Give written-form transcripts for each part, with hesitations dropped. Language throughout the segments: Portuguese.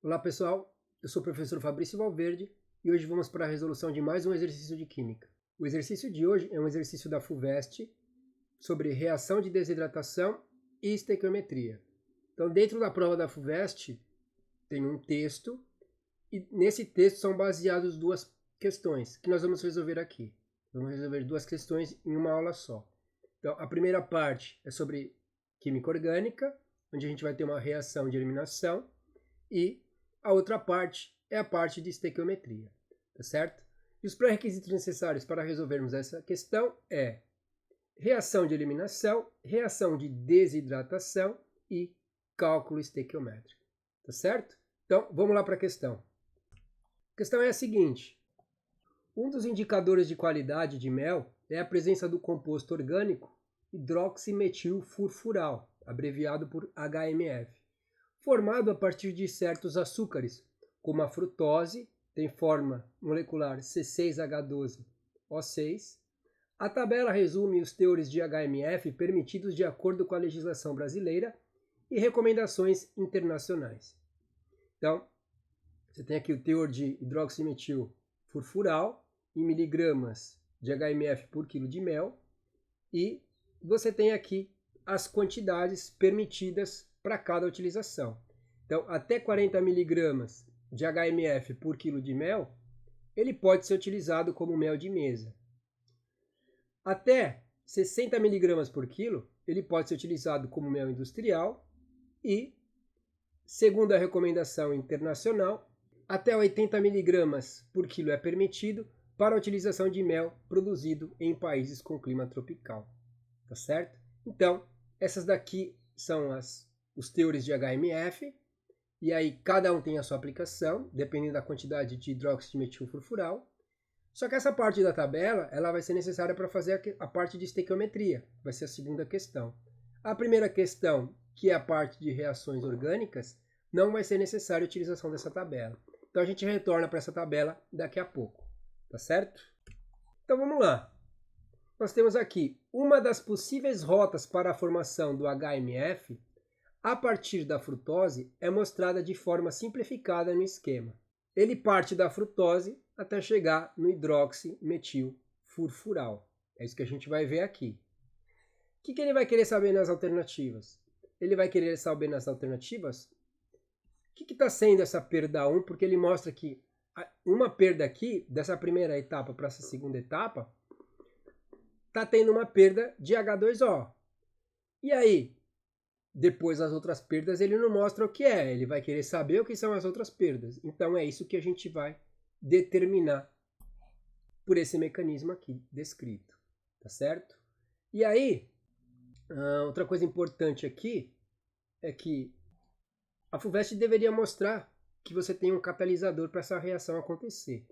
Olá pessoal, eu sou o professor Fabrício Valverde e hoje vamos para a resolução de mais um exercício de Química. O exercício de hoje é um exercício da FUVEST sobre reação de desidratação e estequiometria. Então, dentro da prova da FUVEST tem um texto e nesse texto são baseadas duas questões que nós vamos resolver aqui. Vamos resolver duas questões em uma aula só. Então, a primeira parte é sobre química orgânica, onde a gente vai ter uma reação de eliminação, e a outra parte é a parte de estequiometria, tá certo? E os pré-requisitos necessários para resolvermos essa questão é reação de eliminação, reação de desidratação e cálculo estequiométrico, tá certo? Então, vamos lá para a questão. A questão é a seguinte: um dos indicadores de qualidade de mel é a presença do composto orgânico hidroximetilfurfural, abreviado por HMF, formado a partir de certos açúcares, como a frutose, tem forma molecular C6H12O6. A tabela resume os teores de HMF permitidos de acordo com a legislação brasileira e recomendações internacionais. Então, você tem aqui o teor de hidroximetilfurfural em miligramas de HMF por quilo de mel e você tem aqui as quantidades permitidas para cada utilização. Então, até 40 mg de HMF por quilo de mel, ele pode ser utilizado como mel de mesa. Até 60 mg por quilo, ele pode ser utilizado como mel industrial e, segundo a recomendação internacional, até 80 mg por quilo é permitido para a utilização de mel produzido em países com clima tropical. Tá certo? Então, essas daqui são os teores de HMF, e aí cada um tem a sua aplicação, dependendo da quantidade de hidroximetilfurfural. Só que essa parte da tabela, ela vai ser necessária para fazer a parte de estequiometria, vai ser a segunda questão. A primeira questão, que é a parte de reações orgânicas, não vai ser necessária a utilização dessa tabela. Então a gente retorna para essa tabela daqui a pouco, tá certo? Então vamos lá. Nós temos aqui uma das possíveis rotas para a formação do HMF a partir da frutose é mostrada de forma simplificada no esquema. Ele parte da frutose até chegar no hidroximetilfurfural. É isso que a gente vai ver aqui. O que ele vai querer saber nas alternativas? Ele vai querer saber nas alternativas o que está sendo essa perda 1, porque ele mostra que uma perda aqui, dessa primeira etapa para essa segunda etapa, está tendo uma perda de H2O. E aí, depois as outras perdas ele não mostra o que é, ele vai querer saber o que são as outras perdas. Então é isso que a gente vai determinar por esse mecanismo aqui descrito, tá certo? E aí, outra coisa importante aqui é que a FUVEST deveria mostrar que você tem um catalisador para essa reação acontecer.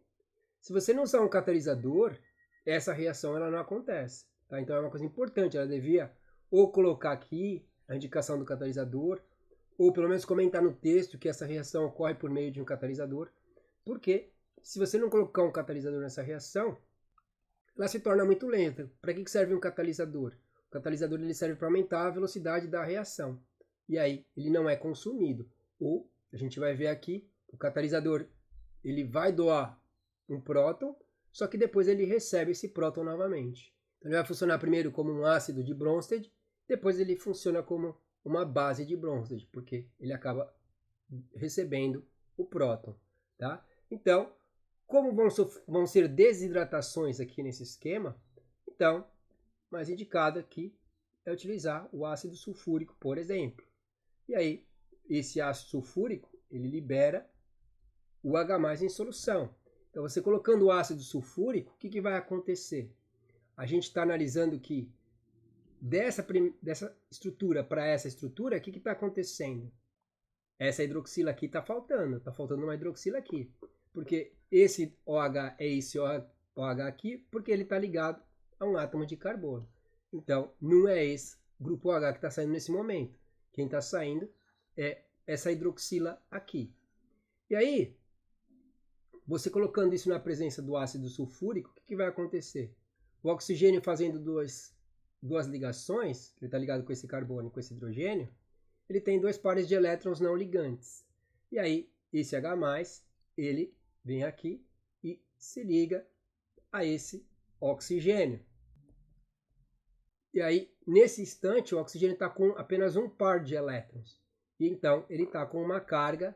Se você não usar um catalisador, essa reação ela não acontece, tá? Então é uma coisa importante, ela devia ou colocar aqui a indicação do catalisador, ou pelo menos comentar no texto que essa reação ocorre por meio de um catalisador, porque se você não colocar um catalisador nessa reação, ela se torna muito lenta. Para que serve um catalisador? O catalisador ele serve para aumentar a velocidade da reação, e aí ele não é consumido. Ou, a gente vai ver aqui, o catalisador ele vai doar um próton, só que depois ele recebe esse próton novamente. Então ele vai funcionar primeiro como um ácido de Bronsted, depois ele funciona como uma base de Bronsted, porque ele acaba recebendo o próton, tá? Então, como vão ser desidratações aqui nesse esquema, então, mais indicado aqui é utilizar o ácido sulfúrico, por exemplo. E aí, esse ácido sulfúrico, ele libera o H+ em solução. Então, você colocando o ácido sulfúrico, o que vai acontecer? A gente está analisando que dessa estrutura para essa estrutura, o que está acontecendo? Essa hidroxila aqui está faltando uma hidroxila aqui. Porque esse OH é esse OH aqui, porque ele está ligado a um átomo de carbono. Então, não é esse grupo OH que está saindo nesse momento. Quem está saindo é essa hidroxila aqui. E aí, você colocando isso na presença do ácido sulfúrico, o que vai acontecer? O oxigênio fazendo duas ligações, ele está ligado com esse carbono e com esse hidrogênio, ele tem dois pares de elétrons não ligantes. E aí, esse H+, ele vem aqui e se liga a esse oxigênio. E aí, nesse instante, o oxigênio está com apenas um par de elétrons. E então, ele está com uma carga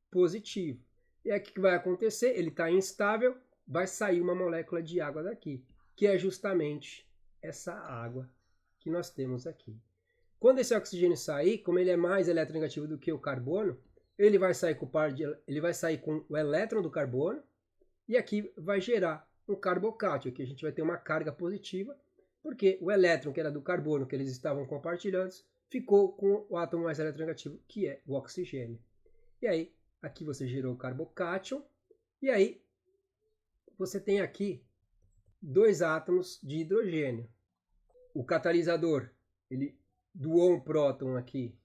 positiva. E aí, o que vai acontecer? Ele está instável, vai sair uma molécula de água daqui, que é justamente essa água que nós temos aqui. Quando esse oxigênio sair, como ele é mais eletronegativo do que o carbono, ele vai sair com o elétron do carbono, e aqui vai gerar um carbocátio, que a gente vai ter uma carga positiva, porque o elétron que era do carbono, que eles estavam compartilhando, ficou com o átomo mais eletronegativo, que é o oxigênio. E aí, aqui você gerou o carbocátion, e aí você tem aqui 2 átomos de hidrogênio. O catalisador, ele doou um próton aqui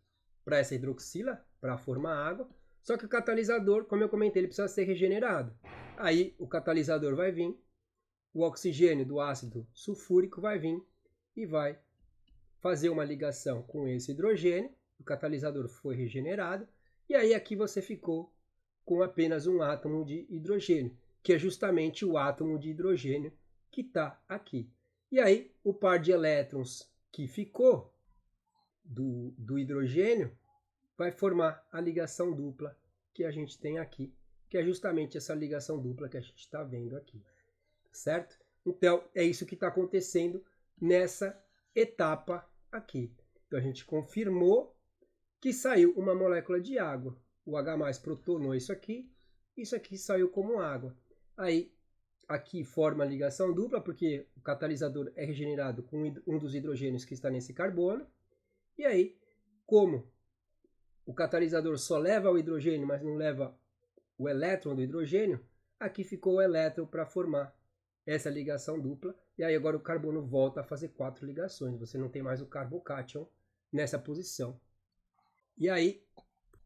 para essa hidroxila, para formar água, só que o catalisador, como eu comentei, ele precisa ser regenerado. Aí o catalisador vai vir, o oxigênio do ácido sulfúrico vai vir e vai fazer uma ligação com esse hidrogênio, o catalisador foi regenerado, e aí aqui você ficou com apenas um átomo de hidrogênio, que é justamente o átomo de hidrogênio que está aqui. E aí o par de elétrons que ficou do hidrogênio vai formar a ligação dupla que a gente tem aqui, que é justamente essa ligação dupla que a gente está vendo aqui, certo? Então, é isso que está acontecendo nessa etapa aqui. Então, a gente confirmou que saiu uma molécula de água. O H+ protonou isso aqui saiu como água. Aí, aqui forma a ligação dupla, porque o catalisador é regenerado com um dos hidrogênios que está nesse carbono. E aí, como o catalisador só leva o hidrogênio, mas não leva o elétron do hidrogênio, aqui ficou o elétron para formar essa ligação dupla. E aí agora o carbono volta a fazer 4 ligações. Você não tem mais o carbocátion nessa posição. E aí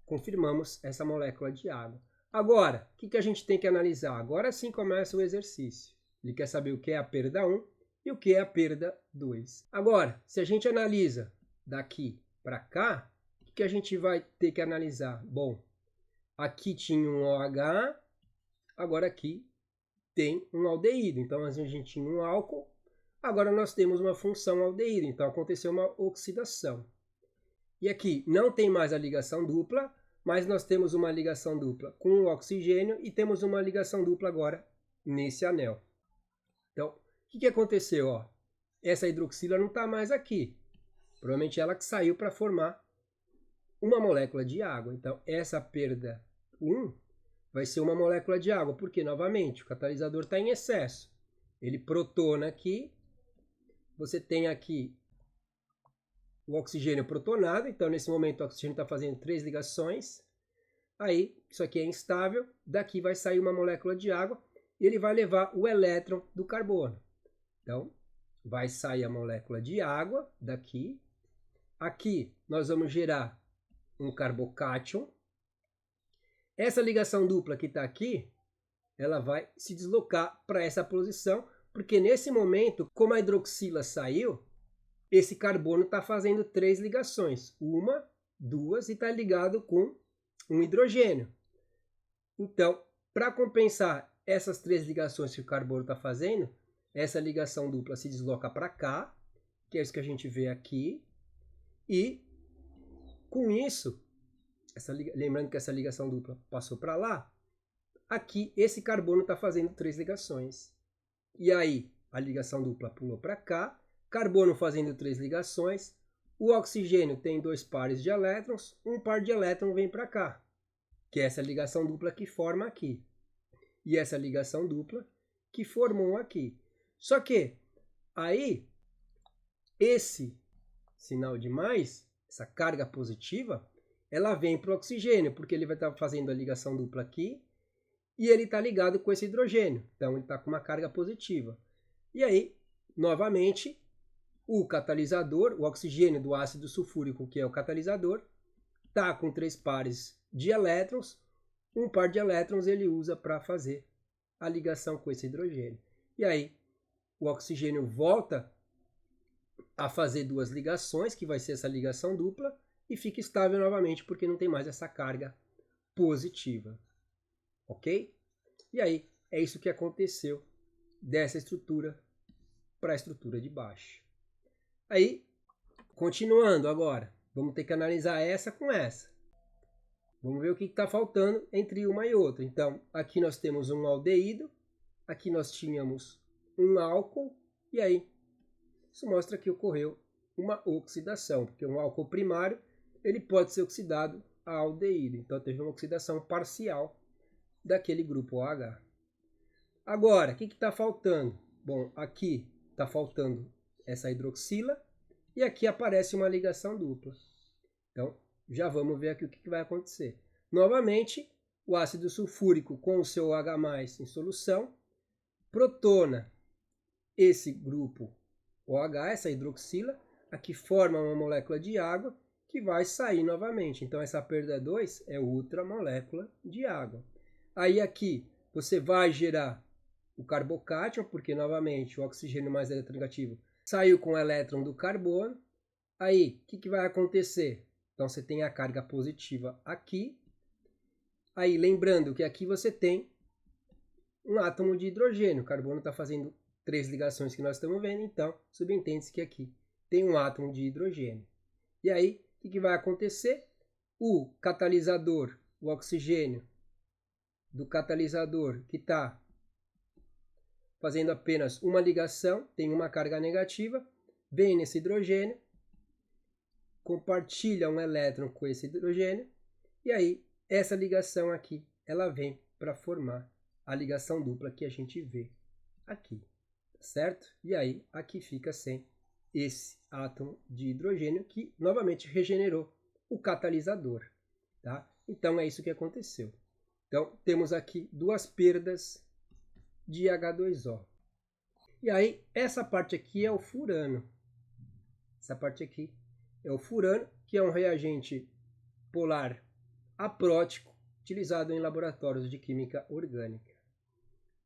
confirmamos essa molécula de água. Agora, o que a gente tem que analisar? Agora sim começa o exercício. Ele quer saber o que é a perda 1 e o que é a perda 2. Agora, se a gente analisa daqui para cá, o que a gente vai ter que analisar? Bom, aqui tinha um OH, agora aqui tem um aldeído. Então, a gente tinha um álcool, agora nós temos uma função aldeído. Então, aconteceu uma oxidação. E aqui não tem mais a ligação dupla, mas nós temos uma ligação dupla com o oxigênio e temos uma ligação dupla agora nesse anel. Então, o que aconteceu? Ó, essa hidroxila não está mais aqui. Provavelmente ela que saiu para formar uma molécula de água. Então, essa perda 1 vai ser uma molécula de água, porque, novamente, o catalisador está em excesso. Ele protona aqui, você tem aqui o oxigênio protonado, então, nesse momento, o oxigênio está fazendo 3 ligações. Aí, isso aqui é instável, daqui vai sair uma molécula de água, e ele vai levar o elétron do carbono. Então, vai sair a molécula de água daqui. Aqui nós vamos gerar um carbocátion. Essa ligação dupla que está aqui, ela vai se deslocar para essa posição, porque nesse momento, como a hidroxila saiu, esse carbono está fazendo 3 ligações. 1, 2 e está ligado com um hidrogênio. Então, para compensar essas 3 ligações que o carbono está fazendo, essa ligação dupla se desloca para cá, que é isso que a gente vê aqui. E com isso, lembrando que essa ligação dupla passou para lá, aqui esse carbono está fazendo 3 ligações. E aí a ligação dupla pulou para cá, carbono fazendo 3 ligações, o oxigênio tem 2 pares de elétrons, um par de elétrons vem para cá, que é essa ligação dupla que forma aqui. E essa ligação dupla que formou aqui. Só que aí esse sinal de mais, essa carga positiva, ela vem para o oxigênio, porque ele vai estar fazendo a ligação dupla aqui e ele está ligado com esse hidrogênio. Então, ele está com uma carga positiva. E aí, novamente, o catalisador, o oxigênio do ácido sulfúrico, que é o catalisador, está com 3 pares de elétrons. Um par de elétrons ele usa para fazer a ligação com esse hidrogênio. E aí, o oxigênio volta a fazer 2 ligações, que vai ser essa ligação dupla, e fica estável novamente, porque não tem mais essa carga positiva. ok? E aí, é isso que aconteceu dessa estrutura para a estrutura de baixo. Aí, continuando agora, vamos ter que analisar essa com essa. Vamos ver o que está faltando entre uma e outra. Então, aqui nós temos um aldeído, aqui nós tínhamos um álcool, e aí isso mostra que ocorreu uma oxidação, porque um álcool primário ele pode ser oxidado a aldeído. Então, teve uma oxidação parcial daquele grupo OH. Agora, o que está faltando? Bom, aqui está faltando essa hidroxila e aqui aparece uma ligação dupla. Então, já vamos ver aqui o que vai acontecer. Novamente, o ácido sulfúrico com o seu OH+, em solução, protona esse grupo OH, essa hidroxila, aqui forma uma molécula de água que vai sair novamente. Então, essa perda 2 é outra molécula de água. Aí aqui você vai gerar o carbocátion, porque novamente o oxigênio mais eletronegativo saiu com o elétron do carbono. Aí, o que vai acontecer? Então, você tem a carga positiva aqui. Aí, lembrando que aqui você tem um átomo de hidrogênio. O carbono está fazendo 3 ligações que nós estamos vendo, então subentende-se que aqui tem um átomo de hidrogênio. E aí, o que vai acontecer? O catalisador, o oxigênio do catalisador que está fazendo apenas uma ligação, tem uma carga negativa, vem nesse hidrogênio, compartilha um elétron com esse hidrogênio, e aí essa ligação aqui, ela vem para formar a ligação dupla que a gente vê aqui, certo? E aí aqui fica sem esse átomo de hidrogênio que novamente regenerou o catalisador, tá? Então é isso que aconteceu. Então temos aqui duas perdas de H2O. E aí, essa parte aqui é o furano. Essa parte aqui é o furano, que é um reagente polar aprótico, utilizado em laboratórios de química orgânica.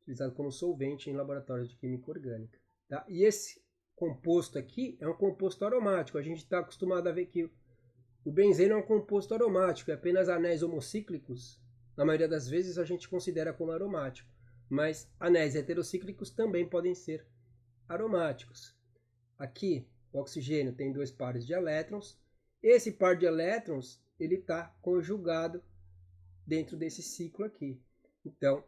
Utilizado como solvente em laboratórios de química orgânica. Tá? E esse composto aqui é um composto aromático. A gente está acostumado a ver que o benzeno é um composto aromático, é apenas anéis homocíclicos. Na maioria das vezes a gente considera como aromático. Mas anéis heterocíclicos também podem ser aromáticos. Aqui, o oxigênio tem 2 pares de elétrons. Esse par de elétrons ele está conjugado dentro desse ciclo aqui. Então,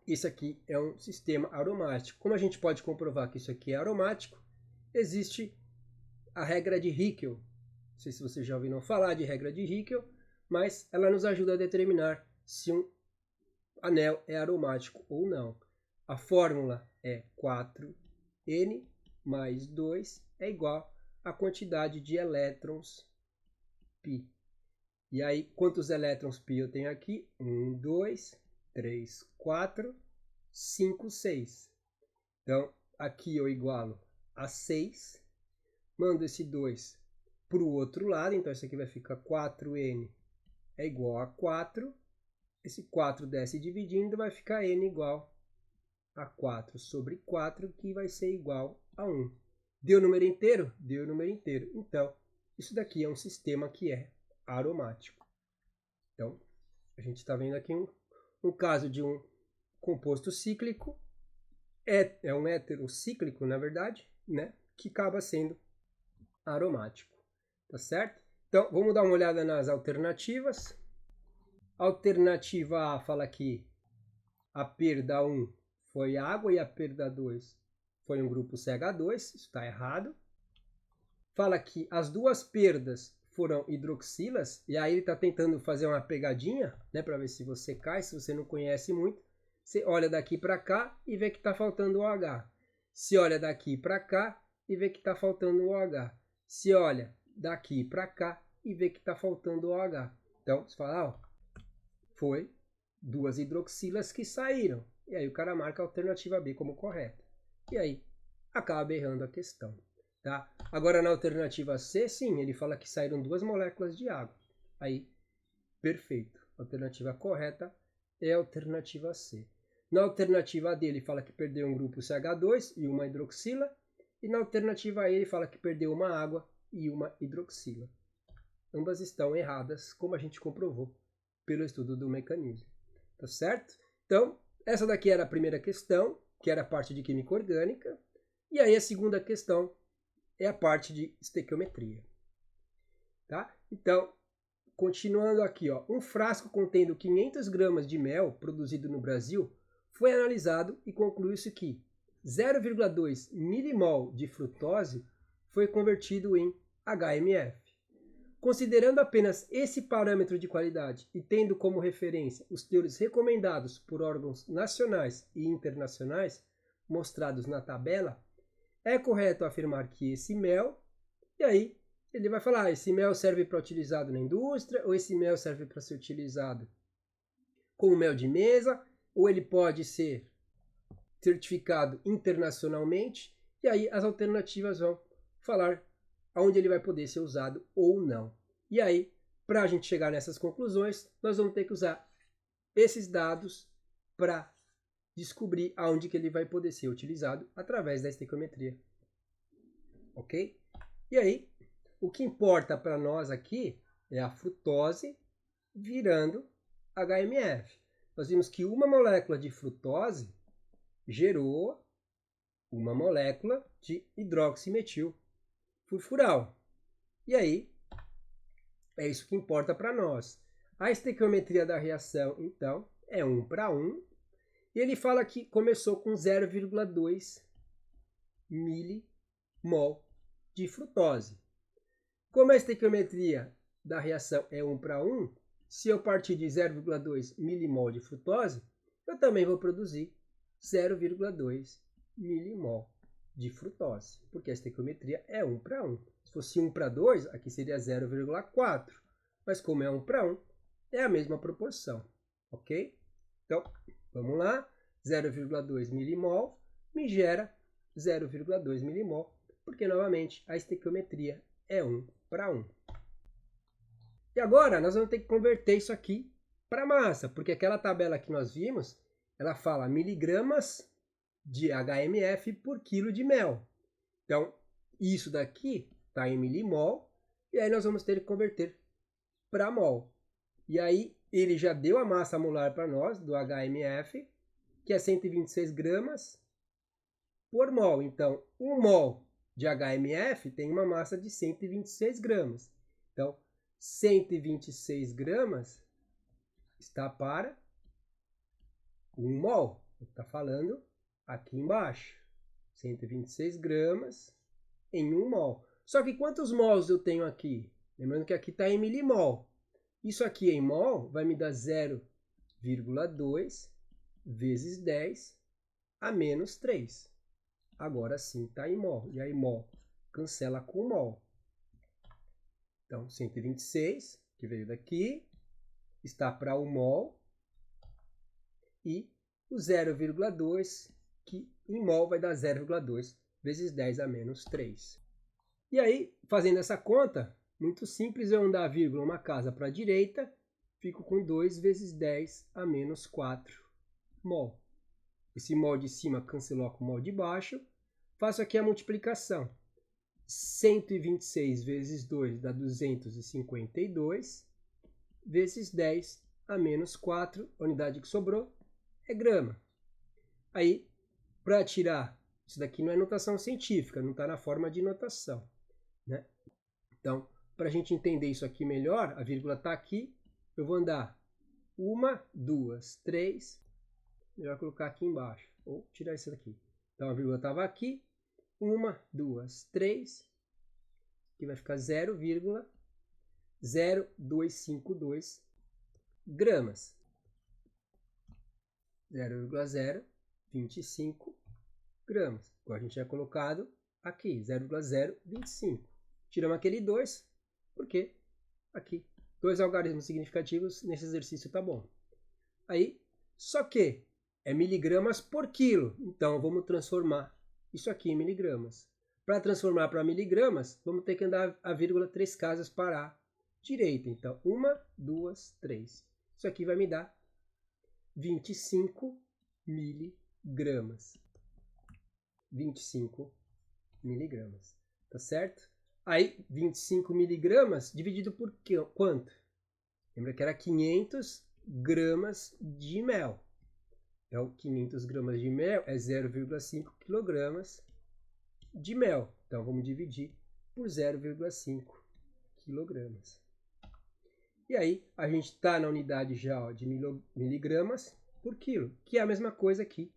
isso aqui é um sistema aromático. Como a gente pode comprovar que isso aqui é aromático? Existe a regra de Hickel. Não sei se vocês já ouviram falar de regra de Hickel, mas ela nos ajuda a determinar se um anel é aromático ou não. A fórmula é 4N mais 2 é igual à quantidade de elétrons π. E aí, quantos elétrons π eu tenho aqui? 1, 2, 3, 4, 5, 6. Então, aqui eu igualo a 6. Mando esse 2 para o outro lado. Então, isso aqui vai ficar 4N é igual a 4. Esse 4 desce dividindo, vai ficar N igual a 4 sobre 4, que vai ser igual a 1. Deu o número inteiro? Deu o número inteiro. Então, isso daqui é um sistema que é aromático. Então, a gente está vendo aqui um caso de um composto cíclico, é um heterocíclico, na verdade, né, que acaba sendo aromático. Tá certo? Então, vamos dar uma olhada nas alternativas. Alternativa A fala que a perda 1 foi água e a perda 2 foi um grupo CH2, isso está errado. Fala que as duas perdas foram hidroxilas, e aí ele está tentando fazer uma pegadinha, né, para ver se você cai, se você não conhece muito. Você olha daqui para cá e vê que está faltando o OH. Se olha daqui para cá e vê que está faltando o OH. Se olha daqui para cá e vê que está faltando o OH. Então, você fala, ó, foi duas hidroxilas que saíram. E aí o cara marca a alternativa B como correta. E aí acaba errando a questão. Tá? Agora na alternativa C, sim, ele fala que saíram 2 moléculas de água. Aí, perfeito. A alternativa correta é a alternativa C. Na alternativa D, ele fala que perdeu um grupo CH2 e uma hidroxila. E na alternativa E, ele fala que perdeu uma água e uma hidroxila. Ambas estão erradas, como a gente comprovou pelo estudo do mecanismo. tá certo? Então, essa daqui era a primeira questão, que era a parte de química orgânica, e aí a segunda questão é a parte de estequiometria, tá? Então, continuando aqui, ó, um frasco contendo 500 gramas de mel produzido no Brasil foi analisado e concluiu-se que 0,2 milimol de frutose foi convertido em HMF. Considerando apenas esse parâmetro de qualidade e tendo como referência os teores recomendados por órgãos nacionais e internacionais mostrados na tabela, é correto afirmar que esse mel, e aí ele vai falar, esse mel serve para utilizado na indústria, ou esse mel serve para ser utilizado como mel de mesa, ou ele pode ser certificado internacionalmente, e aí as alternativas vão falar aonde ele vai poder ser usado ou não. E aí, para a gente chegar nessas conclusões, nós vamos ter que usar esses dados para descobrir aonde que ele vai poder ser utilizado através da estequiometria. Ok? E aí, o que importa para nós aqui é a frutose virando HMF. Nós vimos que uma molécula de frutose gerou uma molécula de hidroximetil furfural. E aí, é isso que importa para nós. A estequiometria da reação, então, é 1 para 1. E ele fala que começou com 0,2 milimol de frutose. Como a estequiometria da reação é 1 para 1, se eu partir de 0,2 milimol de frutose, eu também vou produzir 0,2 milimol de frutose, porque a estequiometria é 1 para 1. Se fosse 1 para 2, aqui seria 0,4. Mas como é 1 para 1, é a mesma proporção. Ok? Então, vamos lá. 0,2 milimol me gera 0,2 milimol, porque novamente a estequiometria é 1 para 1. E agora nós vamos ter que converter isso aqui para massa, porque aquela tabela que nós vimos, ela fala miligramas de HMF por quilo de mel. Então, isso daqui está em milimol, e aí nós vamos ter que converter para mol. E aí ele já deu a massa molar para nós do HMF, que é 126 gramas por mol. Então, 1 mol de HMF tem uma massa de 126 gramas. Então, 126 gramas está para 1 mol. Está falando aqui embaixo. 126 gramas em 1 mol. Só que quantos mols eu tenho aqui? Lembrando que aqui está em milimol. Isso aqui em mol vai me dar 0,2 vezes 10 a menos 3. Agora sim está em mol. E aí mol cancela com mol. Então 126, que veio daqui, está para 1 mol. E o 0,2, que em mol vai dar 0,2 vezes 10 a menos 3. E aí, fazendo essa conta, muito simples, eu andar a vírgula uma casa para a direita, fico com 2 vezes 10 a menos 4 mol. Esse mol de cima cancelou com o mol de baixo. Faço aqui a multiplicação. 126 vezes 2 dá 252, vezes 10 a menos 4, a unidade que sobrou é grama. Aí, para tirar, isso daqui não é notação científica, não está na forma de notação, né? Então, para a gente entender isso aqui melhor, a vírgula está aqui, eu vou andar 1, 2, 3, melhor colocar aqui embaixo, ou tirar isso daqui. Então, a vírgula estava aqui, 1, 2, 3, que vai ficar 0,0252 gramas. 0,025 gramas. Igual a gente tinha colocado aqui, 0,025. Tiramos aquele 2, porque aqui, 2 algarismos significativos nesse exercício tá bom. Aí, só que é miligramas por quilo. Então, vamos transformar isso aqui em miligramas. Para transformar para miligramas, vamos ter que andar a vírgula 3 casas para a direita. Então, 1, 2, 3. Isso aqui vai me dar 25 miligramas. 25 miligramas. Tá certo? Aí, 25 miligramas dividido por quanto? Lembra que era 500 gramas de mel. Então, 500 gramas de mel é 0,5 quilogramas de mel. Então, vamos dividir por 0,5 quilogramas. E aí, a gente está na unidade já ó, de miligramas por quilo, que é a mesma coisa aqui,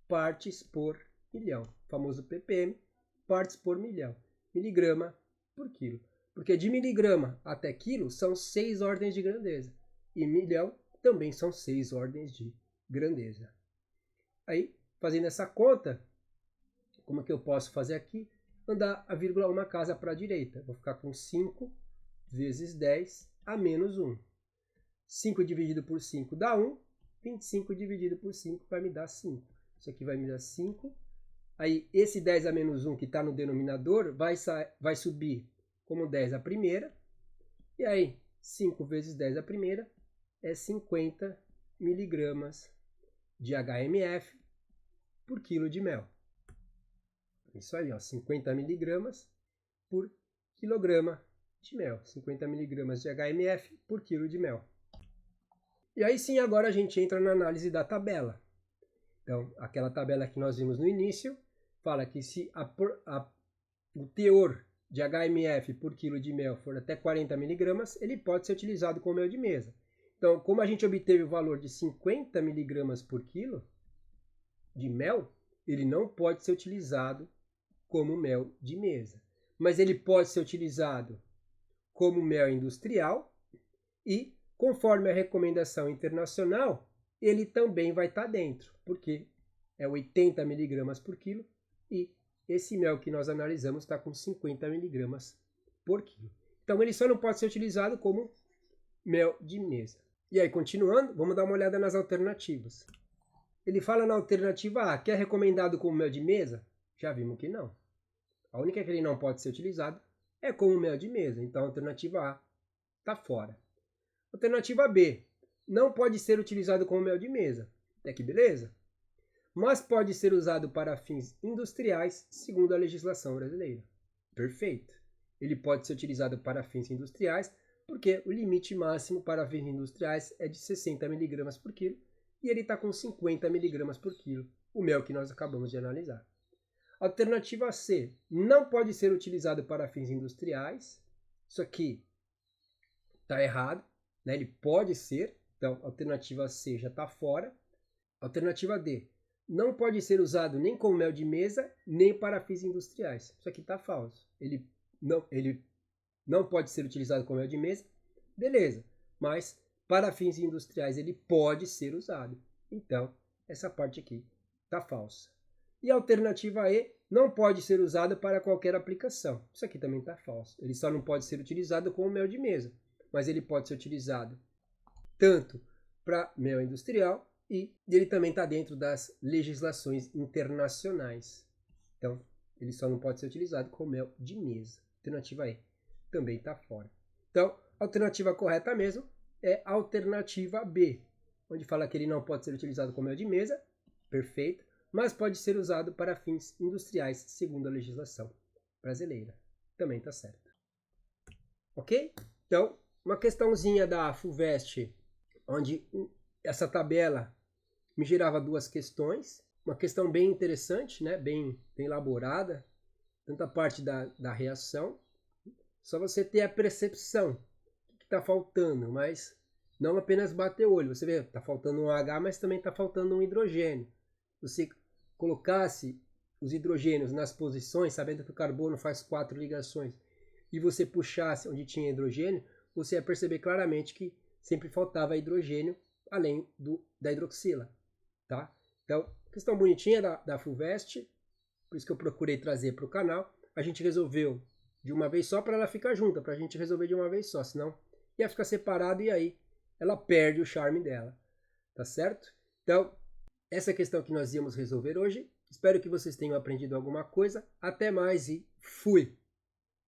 partes por milhão. O famoso ppm, partes por milhão. Miligrama por quilo. Porque de miligrama até quilo são 6 ordens de grandeza. E milhão também são 6 ordens de grandeza. Aí, fazendo essa conta, como que eu posso fazer aqui? Andar a vírgula uma casa para a direita. Vou ficar com 5 vezes 10 a menos 1. 5 dividido por 5 dá 1. 25 dividido por 5 vai me dar 5. Isso aqui vai me dar 5. Aí, esse 10 a menos 1 que está no denominador vai subir como 10 a primeira. E aí, 5 vezes 10 a primeira é 50 miligramas de HMF por quilo de mel. Isso aí, ó, 50 miligramas por quilograma de mel. 50 miligramas de HMF por quilo de mel. E aí sim, agora a gente entra na análise da tabela. Então, aquela tabela que nós vimos no início, fala que se o teor de HMF por quilo de mel for até 40 miligramas, ele pode ser utilizado como mel de mesa. Então, como a gente obteve o valor de 50 miligramas por quilo de mel, ele não pode ser utilizado como mel de mesa. Mas ele pode ser utilizado como mel industrial e, conforme a recomendação internacional, ele também vai estar dentro, porque é 80 miligramas por quilo e esse mel que nós analisamos está com 50 miligramas por quilo. Então, ele só não pode ser utilizado como mel de mesa. E aí, continuando, vamos dar uma olhada nas alternativas. Ele fala na alternativa A, que é recomendado como mel de mesa? Já vimos que não. A única que ele não pode ser utilizado é como mel de mesa. Então, a alternativa A está fora. Alternativa B, não pode ser utilizado como mel de mesa. Até que beleza? Mas pode ser usado para fins industriais, segundo a legislação brasileira. Perfeito. Ele pode ser utilizado para fins industriais, porque o limite máximo para fins industriais é de 60 miligramas por quilo, e ele está com 50 miligramas por quilo, o mel que nós acabamos de analisar. Alternativa C, não pode ser utilizado para fins industriais. Isso aqui está errado, né? Ele pode ser, então alternativa C já está fora. Alternativa D, não pode ser usado nem como mel de mesa, nem para fins industriais. Isso aqui está falso. Ele não pode ser utilizado como mel de mesa, beleza, mas para fins industriais ele pode ser usado. Então, essa parte aqui está falsa. E a alternativa E, não pode ser usado para qualquer aplicação. Isso aqui também está falso. Ele só não pode ser utilizado como mel de mesa, mas ele pode ser utilizado tanto para mel industrial e ele também está dentro das legislações internacionais. Então, ele só não pode ser utilizado como mel de mesa. Alternativa E também está fora. Então, a alternativa correta mesmo é a alternativa B, onde fala que ele não pode ser utilizado como mel de mesa, perfeito, mas pode ser usado para fins industriais, segundo a legislação brasileira. Também está certo. Ok? Então, uma questãozinha da FUVEST, onde essa tabela me gerava duas questões. Uma questão bem interessante, né? bem elaborada, tanto a parte da reação. Só você ter a percepção do que está faltando, mas não apenas bater o olho. Você vê, está faltando um H, mas também está faltando um hidrogênio. Você colocasse os hidrogênios nas posições, sabendo que o carbono faz 4 ligações, e você puxasse onde tinha hidrogênio, você ia perceber claramente que sempre faltava hidrogênio, além da hidroxila. Tá? Então, questão bonitinha da FUVEST, por isso que eu procurei trazer para o canal. A gente resolveu de uma vez só para ela ficar junta, para a gente resolver de uma vez só, senão ia ficar separado e aí ela perde o charme dela. Tá certo? Então, essa é a questão que nós íamos resolver hoje. Espero que vocês tenham aprendido alguma coisa. Até mais e fui!